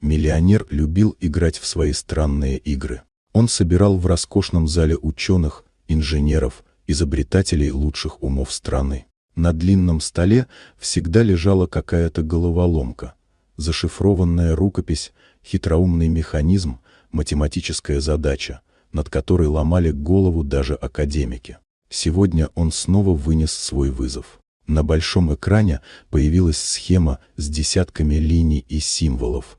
Миллионер любил играть в свои странные игры. Он собирал в роскошном зале ученых, инженеров, изобретателей лучших умов страны. На длинном столе всегда лежала какая-то головоломка, зашифрованная рукопись, хитроумный механизм, математическая задача, над которой ломали голову даже академики. Сегодня он снова вынес свой вызов. На большом экране появилась схема с десятками линий и символов.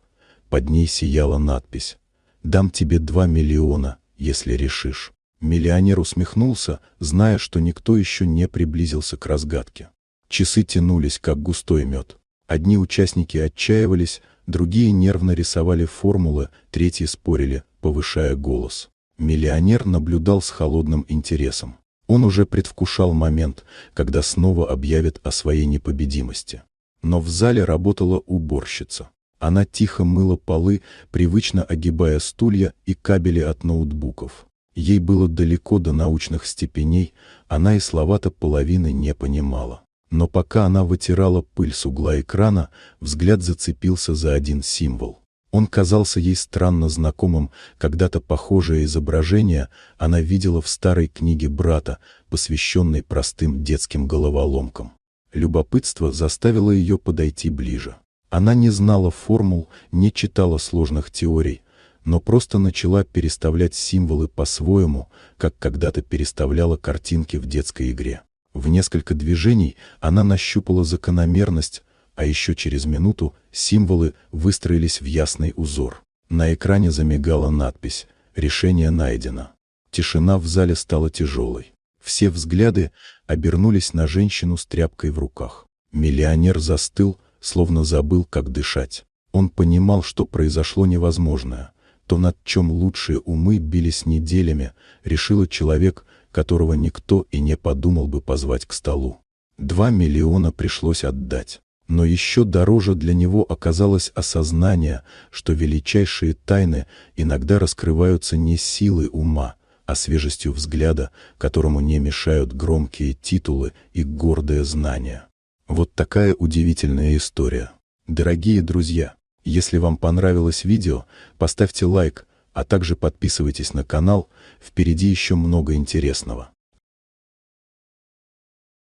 Под ней сияла надпись: «Дам тебе 2 миллиона, если решишь». Миллионер усмехнулся, зная, что никто еще не приблизился к разгадке. Часы тянулись, как густой мед. Одни участники отчаивались, другие нервно рисовали формулы, третьи спорили, повышая голос. Миллионер наблюдал с холодным интересом. Он уже предвкушал момент, когда снова объявит о своей непобедимости. Но в зале работала уборщица. Она тихо мыла полы, привычно огибая стулья и кабели от ноутбуков. Ей было далеко до научных степеней, она и слова-то половины не понимала. Но пока она вытирала пыль с угла экрана, взгляд зацепился за один символ. Он казался ей странно знакомым, когда-то похожее изображение она видела в старой книге брата, посвященной простым детским головоломкам. Любопытство заставило ее подойти ближе. Она не знала формул, не читала сложных теорий, но просто начала переставлять символы по-своему, как когда-то переставляла картинки в детской игре. В несколько движений она нащупала закономерность, а еще через минуту символы выстроились в ясный узор. На экране замигала надпись: «Решение найдено». Тишина в зале стала тяжелой. Все взгляды обернулись на женщину с тряпкой в руках. Миллионер застыл, словно забыл, как дышать. Он понимал, что произошло невозможное. То, над чем лучшие умы бились неделями, решил человек, которого никто и не подумал бы позвать к столу. 2 миллиона пришлось отдать. Но еще дороже для него оказалось осознание, что величайшие тайны иногда раскрываются не силой ума, а свежестью взгляда, которому не мешают громкие титулы и гордое знание. Вот такая удивительная история. Дорогие друзья, если вам понравилось видео, поставьте лайк, а также подписывайтесь на канал, впереди еще много интересного.